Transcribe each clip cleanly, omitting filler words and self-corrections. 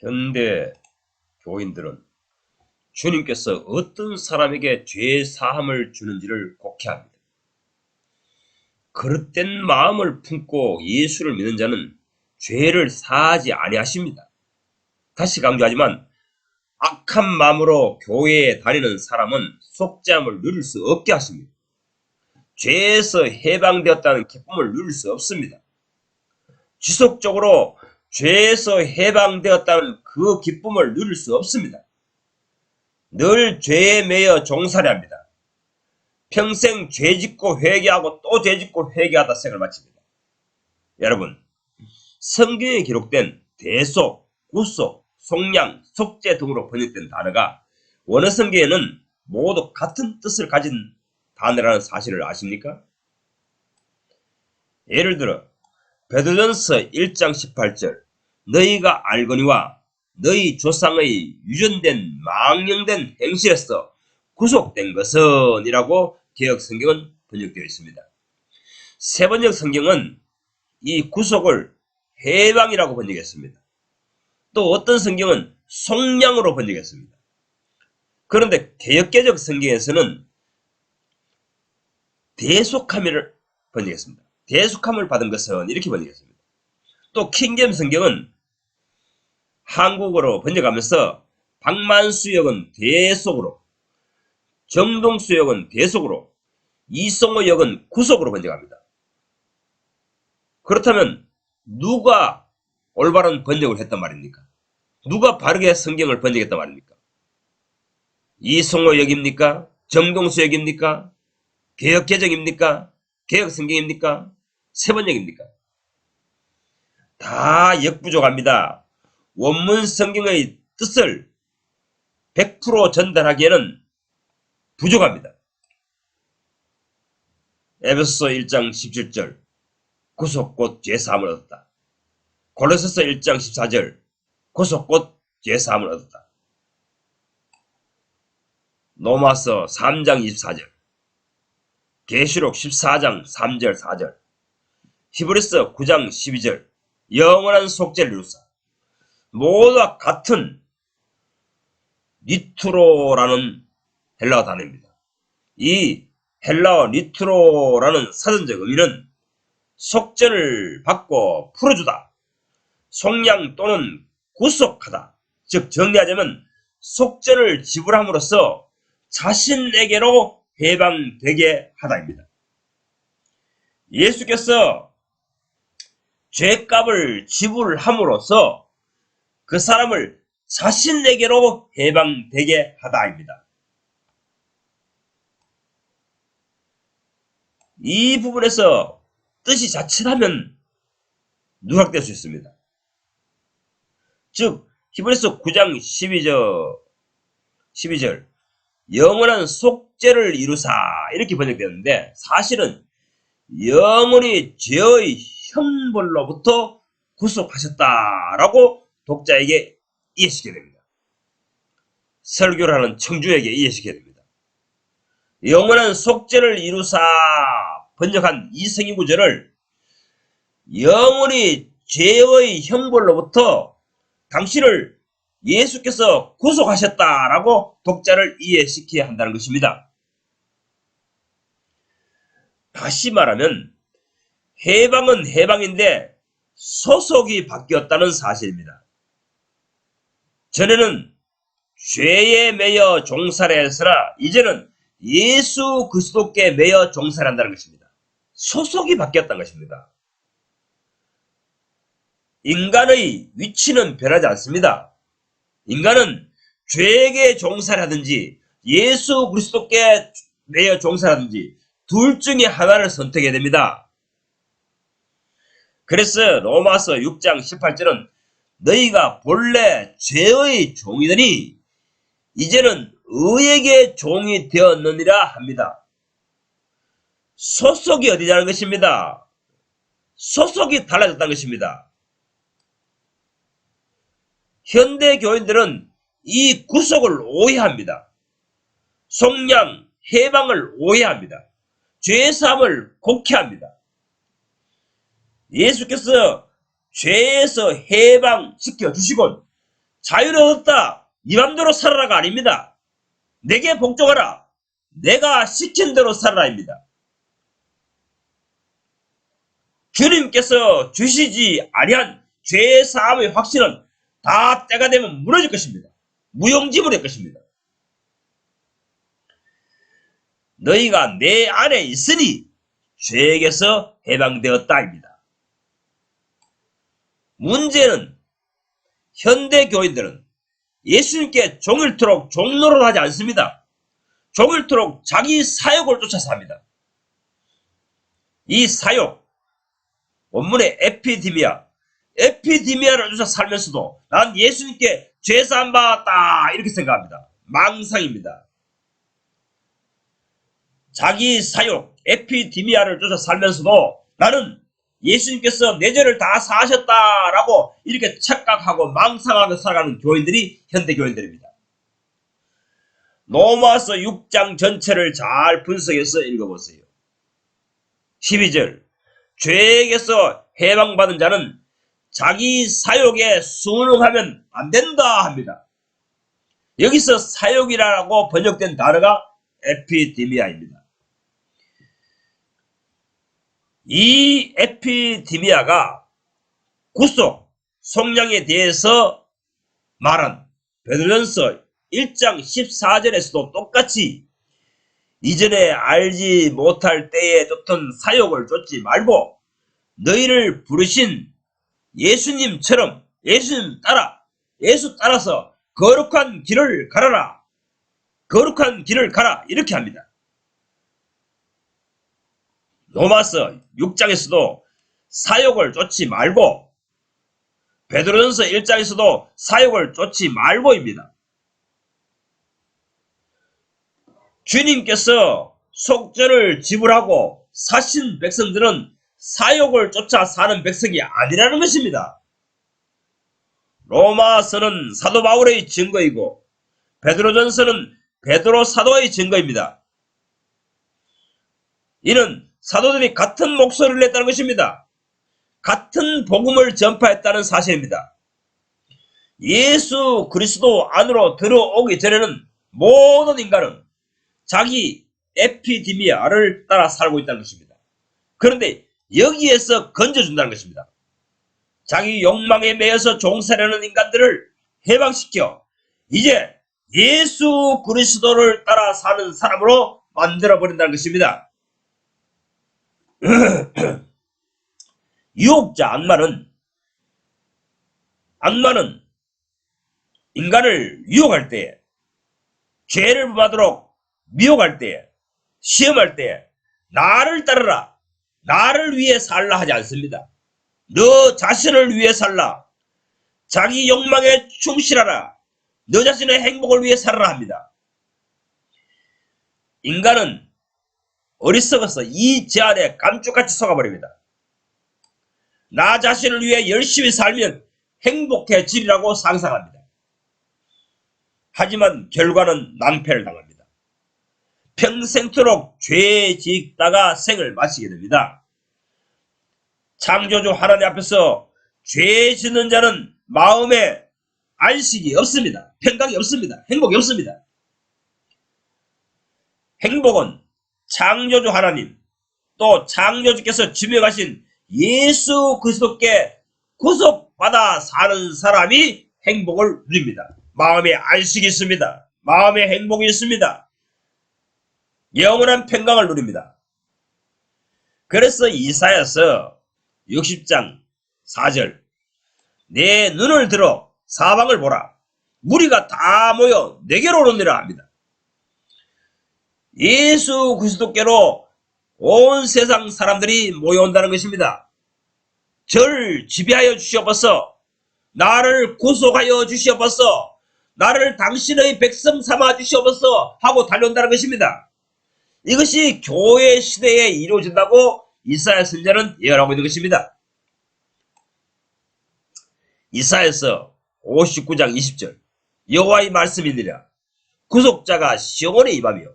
현대 교인들은 주님께서 어떤 사람에게 죄 사함을 주는지를 곡해합니다. 그릇된 마음을 품고 예수를 믿는 자는 죄를 사하지 아니하십니다. 다시 강조하지만 악한 마음으로 교회에 다니는 사람은 속죄함을 누릴 수 없게 하십니다. 죄에서 해방되었다는 기쁨을 누릴 수 없습니다. 지속적으로 죄에서 해방되었다는 그 기쁨을 누릴 수 없습니다. 늘 죄에 매여 종살이 합니다. 평생 죄짓고 회개하고 또 죄짓고 회개하다 생을 마칩니다. 여러분, 성경에 기록된 대속, 구속, 속량, 속죄 등으로 번역된 단어가 원어 성경에는 모두 같은 뜻을 가진 단어라는 사실을 아십니까? 예를 들어 베드로전서 1장 18절 너희가 알거니와 너희 조상의 유전된 망령된 행실에서 구속된 것은 이라고 개역 성경은 번역되어 있습니다. 세번역 성경은 이 구속을 해방이라고 번역했습니다. 또 어떤 성경은 속량으로 번역했습니다. 그런데 개역개적 성경에서는 대속함을 번역했습니다. 대속함을 받은 것은 이렇게 번역했습니다. 또 킹잼 성경은 한국어로 번역하면서 박만수 역은 대속으로, 정동수 역은 대속으로, 이성호 역은 구속으로 번역합니다. 그렇다면 누가 올바른 번역을 했단 말입니까? 누가 바르게 성경을 번역했단 말입니까? 이성호 역입니까? 정동수 역입니까? 개역개정입니까? 개역성경입니까? 세번역입니까? 다 역부족합니다. 원문 성경의 뜻을 100% 전달하기에는 부족합니다. 에베소서 1장 17절 구속 곧 죄사함을 얻었다. 골로새서 1장 14절 구속 곧 죄사함을 얻었다. 로마서 3장 24절 계시록 14장 3절 4절 히브리서 9장 12절 영원한 속죄를 이루사 모두가 같은 니트로라는 헬라어 단어입니다. 이 헬라어 니트로라는 사전적 의미는 속죄를 받고 풀어주다, 속량 또는 구속하다. 즉 정리하자면 속죄를 지불함으로써 자신에게로 해방되게 하다입니다. 예수께서 죄값을 지불함으로써 그 사람을 자신에게로 해방되게 하다입니다. 이 부분에서 뜻이 자칫하면 누락될 수 있습니다. 즉 히브리서 9장 12절 영원한 속죄를 이루사 이렇게 번역되었는데 사실은 영원히 죄의 형벌로부터 구속하셨다라고 독자에게 이해시켜야 됩니다. 설교를 하는 청중에게 이해시켜야 됩니다. 영원한 속죄를 이루사 번역한 이 성경 구절을 영원히 죄의 형벌로부터 당신을 예수께서 구속하셨다라고 독자를 이해시켜야 한다는 것입니다. 다시 말하면 해방은 해방인데 소속이 바뀌었다는 사실입니다. 전에는 죄에 매여 종살이했으나 이제는 예수 그리스도께 매여 종살이한다는 것입니다. 소속이 바뀌었다는 것입니다. 인간의 위치는 변하지 않습니다. 인간은 죄에게 종살이하든지 예수 그리스도께 매여 종살이하든지 둘 중에 하나를 선택해야 됩니다. 그래서 로마서 6장 18절은 너희가 본래 죄의 종이더니 이제는 의에게 종이 되었느니라 합니다. 소속이 어디냐는 것입니다. 소속이 달라졌다는 것입니다. 현대 교인들은 이 구속을 오해합니다. 속량, 해방을 오해합니다. 죄사함을 곡해합니다. 예수께서 죄에서 해방시켜 주시곤 자유를 얻었다. 네 맘대로 살아라가 아닙니다. 내게 복종하라. 내가 시킨 대로 살아라입니다. 주님께서 주시지 아니한 죄 사함의 확신은 다 때가 되면 무너질 것입니다. 무용지물일 것입니다. 너희가 내 안에 있으니 죄에게서 해방되었다입니다. 문제는 현대 교인들은 예수님께 종일토록 종노릇하지 않습니다. 종일토록 자기 사욕을 쫓아서 합니다. 이 사욕, 원문의 에피디미아를 쫓아 살면서도 난 예수님께 죄사함 받았다 이렇게 생각합니다. 망상입니다. 자기 사욕, 에피디미아를 쫓아 살면서도 나는 예수님께서 내 죄를 다 사하셨다라고 이렇게 착각하고 망상하고 살아가는 교인들이 현대교인들입니다. 로마서 6장 전체를 잘 분석해서 읽어보세요. 12절 죄에게서 해방받은 자는 자기 사욕에 순응하면 안 된다 합니다. 여기서 사욕이라고 번역된 단어가 에피디미아입니다. 이 에피디미아가 구속, 속량에 대해서 말한 베드로전서 1장 14절에서도 똑같이 이전에 알지 못할 때에 쫓던 사욕을 쫓지 말고 너희를 부르신 예수님처럼 예수 따라서 거룩한 길을 가라라. 거룩한 길을 가라. 이렇게 합니다. 로마서 6장에서도 사욕을 쫓지 말고 베드로전서 1장에서도 사욕을 쫓지 말고입니다. 주님께서 속죄를 지불하고 사신 백성들은 사욕을 쫓아 사는 백성이 아니라는 것입니다. 로마서는 사도 바울의 증거이고 베드로전서는 베드로 사도의 증거입니다. 이는 사도들이 같은 목소리를 냈다는 것입니다. 같은 복음을 전파했다는 사실입니다. 예수 그리스도 안으로 들어오기 전에는 모든 인간은 자기 에피디미아를 따라 살고 있다는 것입니다. 그런데 여기에서 건져준다는 것입니다. 자기 욕망에 매여서 종살이하는 인간들을 해방시켜 이제 예수 그리스도를 따라 사는 사람으로 만들어버린다는 것입니다. 유혹자 악마는 인간을 유혹할 때, 죄를 범하도록 미혹할 때, 시험할 때 나를 따르라, 나를 위해 살라 하지 않습니다. 너 자신을 위해 살라, 자기 욕망에 충실하라, 너 자신의 행복을 위해 살아라 합니다. 인간은 어리석어서 이 제안에 감쪽같이 속아버립니다. 나 자신을 위해 열심히 살면 행복해지리라고 상상합니다. 하지만 결과는 낭패를 당합니다. 평생토록 죄에 짓다가 생을 마치게 됩니다. 창조주 하나님 앞에서 죄 짓는 자는 마음에 안식이 없습니다. 평강이 없습니다. 행복이 없습니다. 행복은 창조주 하나님, 또 창조주께서 지명하신 예수 그리스도께 구속받아 사는 사람이 행복을 누립니다. 마음에 안식이 있습니다. 마음에 행복이 있습니다. 영원한 평강을 누립니다. 그래서 이사야서 60장 4절 내 눈을 들어 사방을 보라. 무리가 다 모여 내게로 오느니라 합니다. 예수 그리스도께로 온 세상 사람들이 모여온다는 것입니다. 저를 지배하여 주시옵소서, 나를 구속하여 주시옵소서, 나를 당신의 백성 삼아 주시옵소서 하고 달려온다는 것입니다. 이것이 교회 시대에 이루어진다고 이사야 선지자는 예언하고 있는 것입니다. 이사야서 59장 20절 여호와의 말씀이니라. 구속자가 시온에 임하며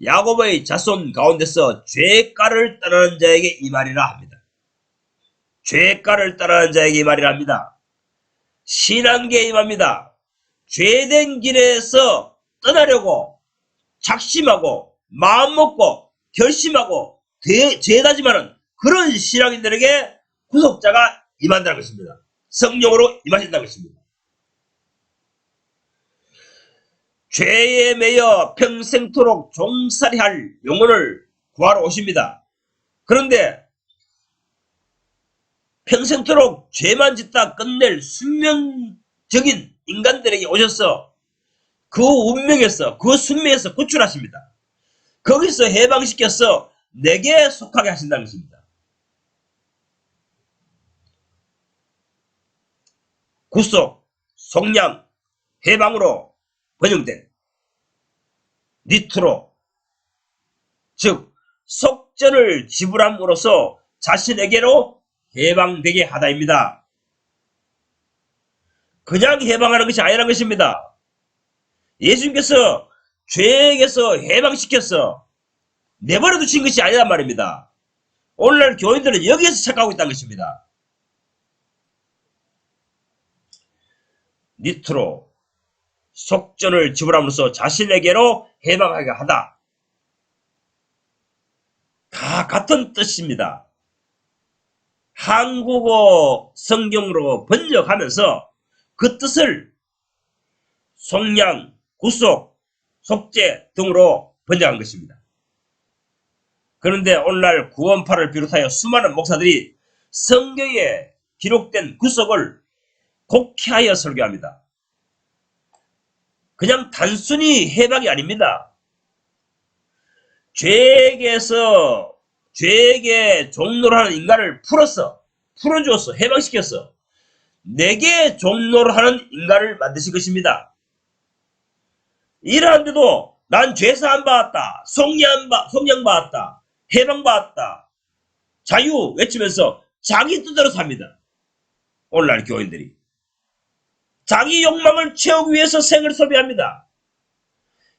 야곱의 자손 가운데서 죄가를 따르는 자에게 임하리라 합니다. 죄가를 따르는 자에게 임하리라 합니다. 신한계에 임합니다. 죄된 길에서 떠나려고 작심하고 마음먹고 결심하고 죄다짐하는 그런 신앙인들에게 구속자가 임한다는 것입니다. 성령으로 임하신다는 것입니다. 죄에 매여 평생토록 종살이 할 영혼을 구하러 오십니다. 그런데 평생토록 죄만 짓다 끝낼 숙명적인 인간들에게 오셔서 그 운명에서 그 숙명에서 구출하십니다. 거기서 해방시켜서 내게 속하게 하신다는 것입니다. 구속, 속량, 해방으로 번영된 니트로, 즉 속전을 지불함으로써 자신에게로 해방되게 하다입니다. 그냥 해방하는 것이 아니라는 것입니다. 예수님께서 죄에게서 해방시켜서 내버려 두신 것이 아니란 말입니다. 오늘날 교인들은 여기에서 착각하고 있다는 것입니다. 니트로, 속전을 지불함으로써 자신에게로 해방하게 하다. 다 같은 뜻입니다. 한국어 성경으로 번역하면서 그 뜻을 속량, 구속, 속죄 등으로 번역한 것입니다. 그런데 오늘날 구원파를 비롯하여 수많은 목사들이 성경에 기록된 구속을 곡해하여 설교합니다. 그냥 단순히 해방이 아닙니다. 죄에게 종노를 하는 인간을 풀어주어서 해방시켜서 내게 종노를 하는 인간을 만드신 것입니다. 이러한데도 난 죄사함 받았다, 속량 받았다, 해방 받았다, 자유 외치면서 자기 뜻대로 삽니다. 오늘날 교인들이 자기 욕망을 채우기 위해서 생을 소비합니다.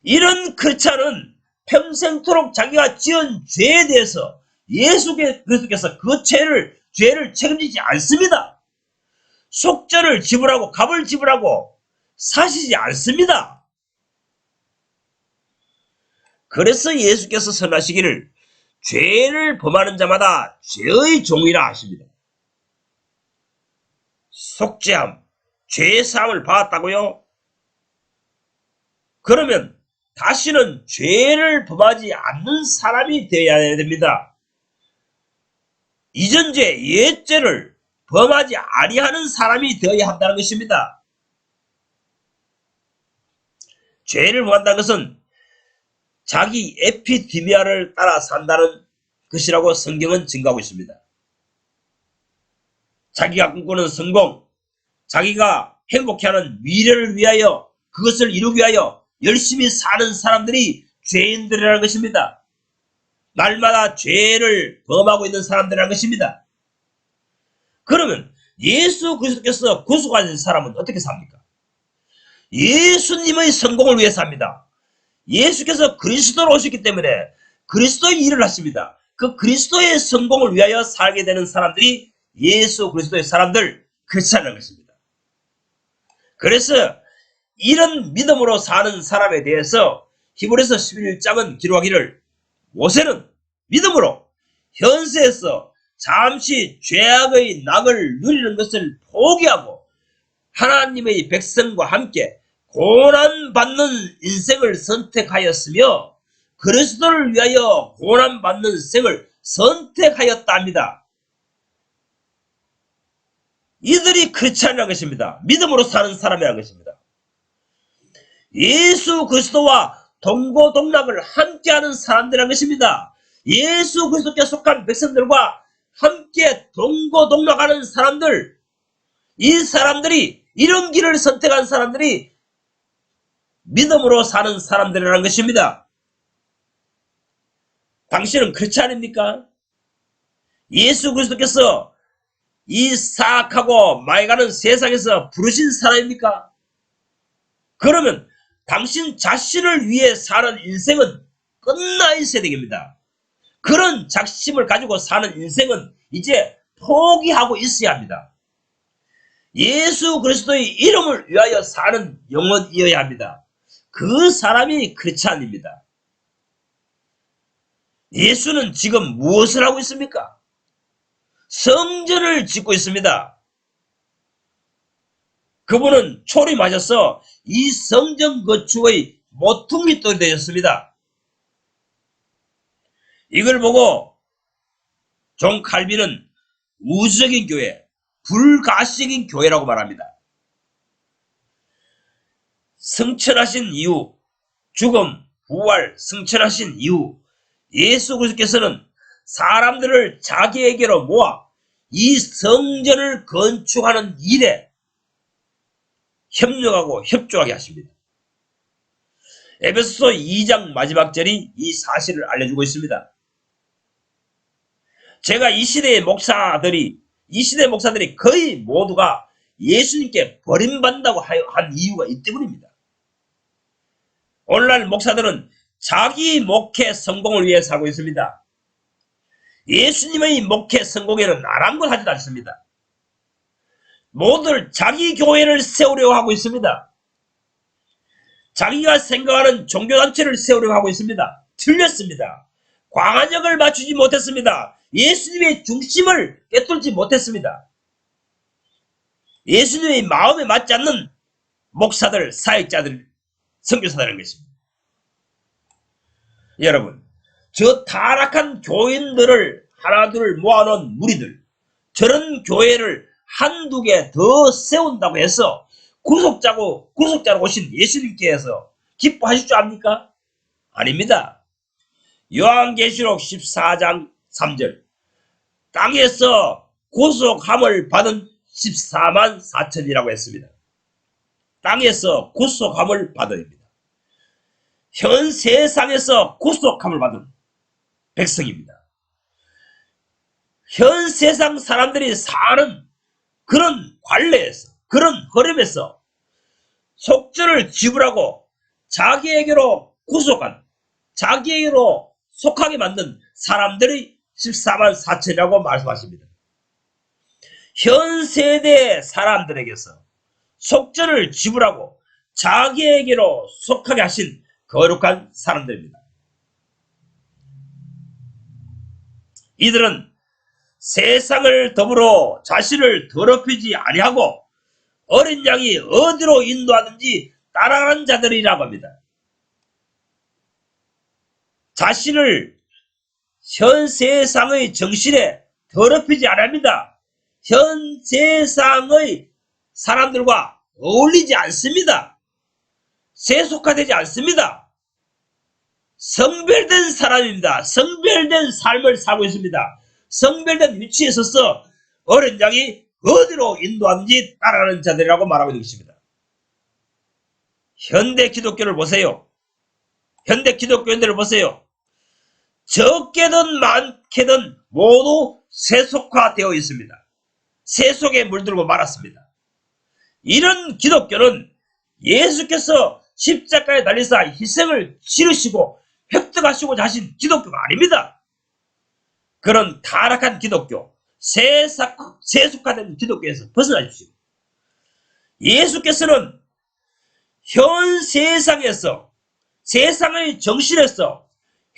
이런 크리스찬은 평생토록 자기가 지은 죄에 대해서 예수 그리스도께서 그 죄를 책임지지 않습니다. 속전을 지불하고 값을 지불하고 사시지 않습니다. 그래서 예수께서 선하시기를 죄를 범하는 자마다 죄의 종이라 하십니다. 속죄함, 죄사함을 받았다고요? 그러면 다시는 죄를 범하지 않는 사람이 되어야 됩니다. 이전 죄, 옛죄를 범하지 아니하는 사람이 되어야 한다는 것입니다. 죄를 범한다는 것은 자기 에피디미아를 따라 산다는 것이라고 성경은 증거하고 있습니다. 자기가 꿈꾸는 성공, 자기가 행복해하는 미래를 위하여 그것을 이루기 위하여 열심히 사는 사람들이 죄인들이라는 것입니다. 날마다 죄를 범하고 있는 사람들이라는 것입니다. 그러면 예수 그리스도께서 구속하신 사람은 어떻게 삽니까? 예수님의 성공을 위해 삽니다. 예수께서 그리스도로 오셨기 때문에 그리스도의 일을 하십니다. 그 그리스도의 성공을 위하여 살게 되는 사람들이 예수 그리스도의 사람들, 크리스찬이라는 것입니다. 그래서 이런 믿음으로 사는 사람에 대해서 히브리서 11장은 기록하기를 모세는 믿음으로 현세에서 잠시 죄악의 낙을 누리는 것을 포기하고 하나님의 백성과 함께 고난받는 인생을 선택하였으며 그리스도를 위하여 고난받는 생을 선택하였다 합니다. 이들이 크리스찬이라는 것입니다. 믿음으로 사는 사람이라는 것입니다. 예수 그리스도와 동고동락을 함께하는 사람들이라는 것입니다. 예수 그리스도께 속한 백성들과 함께 동고동락하는 사람들, 이 사람들이 이런 길을 선택한 사람들이 믿음으로 사는 사람들이라는 것입니다. 당신은 크리스찬입니까? 예수 그리스도께서 이 사악하고 망해가는 세상에서 부르신 사람입니까? 그러면 당신 자신을 위해 사는 인생은 끝나 있어야 되겠습니다. 그런 작심을 가지고 사는 인생은 이제 포기하고 있어야 합니다. 예수 그리스도의 이름을 위하여 사는 영혼이어야 합니다. 그 사람이 크리스찬입니다. 예수는 지금 무엇을 하고 있습니까? 성전을 짓고 있습니다. 그분은 초림하셔서 이 성전 건축의 모퉁이돌이 되었습니다. 이걸 보고 존 칼빈은 우주적인 교회, 불가시적인 교회라고 말합니다. 승천하신 이후, 죽음, 부활, 승천하신 이후 예수 그리스도께서는 사람들을 자기에게로 모아 이 성전을 건축하는 일에 협력하고 협조하게 하십니다. 에베소서 2장 마지막 절이 이 사실을 알려주고 있습니다. 제가 이 시대 목사들이 거의 모두가 예수님께 버림받는다고 한 이유가 이 때문입니다. 오늘날 목사들은 자기 목회 성공을 위해 살고 있습니다. 예수님의 목회 성공에는 아랑곳하지 않습니다. 모두들 자기 교회를 세우려고 하고 있습니다. 자기가 생각하는 종교단체를 세우려고 하고 있습니다. 틀렸습니다. 광안역을 맞추지 못했습니다. 예수님의 중심을 깨뚫지 못했습니다. 예수님의 마음에 맞지 않는 목사들, 사역자들, 선교사들인 것입니다. 여러분, 저 타락한 교인들을 하나둘 모아놓은 무리들, 저런 교회를 한두 개 더 세운다고 해서 구속자로 오신 예수님께서 기뻐하실 줄 압니까? 아닙니다. 요한계시록 14장 3절, 땅에서 구속함을 받은 14만 4천이라고 했습니다. 땅에서 구속함을 받으입니다. 현 세상에서 구속함을 받은 백성입니다. 현 세상 사람들이 사는 그런 관례에서, 그런 흐름에서 속죄를 지불하고 자기에게로 구속한, 자기에게로 속하게 만든 사람들이 14만 4천이라고 말씀하십니다. 현 세대 사람들에게서 속죄를 지불하고 자기에게로 속하게 하신 거룩한 사람들입니다. 이들은 세상을 더불어 자신을 더럽히지 아니하고 어린 양이 어디로 인도하든지 따라가는 자들이라고 합니다. 자신을 현 세상의 정신에 더럽히지 않습니다. 현 세상의 사람들과 어울리지 않습니다. 세속화되지 않습니다. 성별된 사람입니다. 성별된 삶을 살고 있습니다. 성별된 위치에 서서 어린 양이 어디로 인도하는지 따라가는 자들이라고 말하고 있는 것입니다. 현대 기독교를 보세요. 현대 기독교인들을 보세요. 적게든 많게든 모두 세속화되어 있습니다. 세속에 물들고 말았습니다. 이런 기독교는 예수께서 십자가에 달리사 희생을 치르시고 획득하시고자 하신 기독교가 아닙니다. 그런 타락한 기독교, 세속화된 기독교에서 벗어나십시오. 예수께서는 현 세상에서, 세상의 정신에서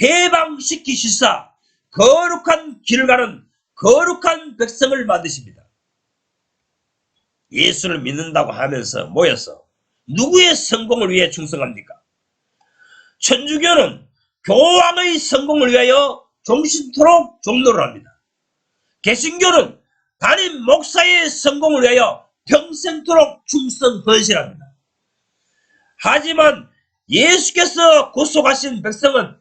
해방시키시사 거룩한 길을 가는 거룩한 백성을 만드십니다. 예수를 믿는다고 하면서 모여서 누구의 성공을 위해 충성합니까? 천주교는 교황의 성공을 위하여 종신토록 종로를 합니다. 개신교는 담임 목사의 성공을 위하여 평생토록 충성 헌신합니다. 하지만 예수께서 구속하신 백성은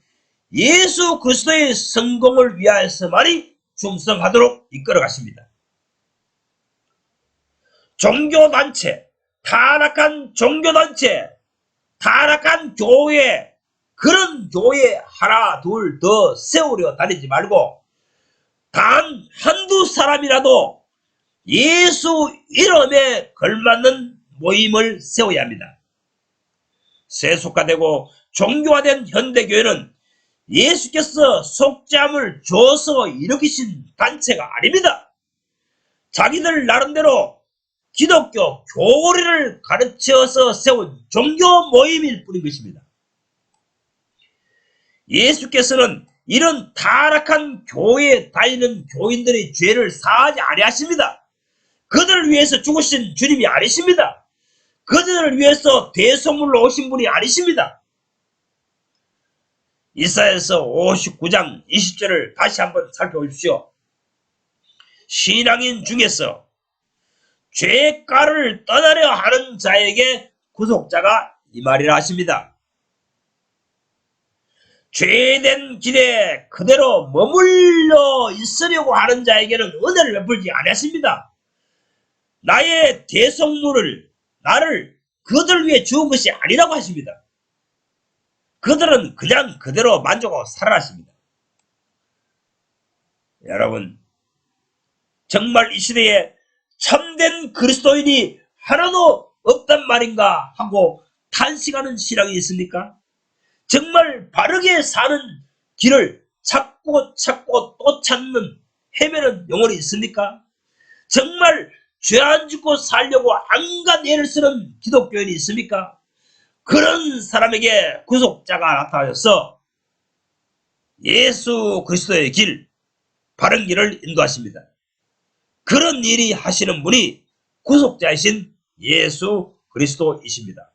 예수 그리스도의 성공을 위하여서만이 충성하도록 이끌어 가십니다. 종교단체, 타락한 종교단체, 타락한 교회, 그런 교회 하나 둘 더 세우려 다니지 말고 단 한두 사람이라도 예수 이름에 걸맞는 모임을 세워야 합니다. 세속화되고 종교화된 현대교회는 예수께서 속죄함을 줘서 일으키신 단체가 아닙니다. 자기들 나름대로 기독교 교리를 가르쳐서 세운 종교 모임일 뿐인 것입니다. 예수께서는 이런 타락한 교회에 다니는 교인들의 죄를 사하지 아니하십니다. 그들을 위해서 죽으신 주님이 아니십니다. 그들을 위해서 대속물로 오신 분이 아니십니다. 이사야서 59장 20절을 다시 한번 살펴보십시오. 신앙인 중에서 죄가를 떠나려 하는 자에게 구속자가 이 말이라 하십니다. 죄된 길에 그대로 머물러 있으려고 하는 자에게는 은혜를 베풀지 아니하십니다. 나의 대속물을 나를 그들 위해 주은 것이 아니라고 하십니다. 그들은 그냥 그대로 만족하고 살아가십니다. 여러분, 정말 이 시대에 참된 그리스도인이 하나도 없단 말인가 하고 탄식하는 신앙이 있습니까? 정말 바르게 사는 길을 찾고 또 찾는 헤매는 영혼이 있습니까? 정말 죄 안 짓고 살려고 안간 애를 쓰는 기독교인이 있습니까? 그런 사람에게 구속자가 나타나셔서 예수 그리스도의 길, 바른 길을 인도하십니다. 그런 일이 하시는 분이 구속자이신 예수 그리스도이십니다.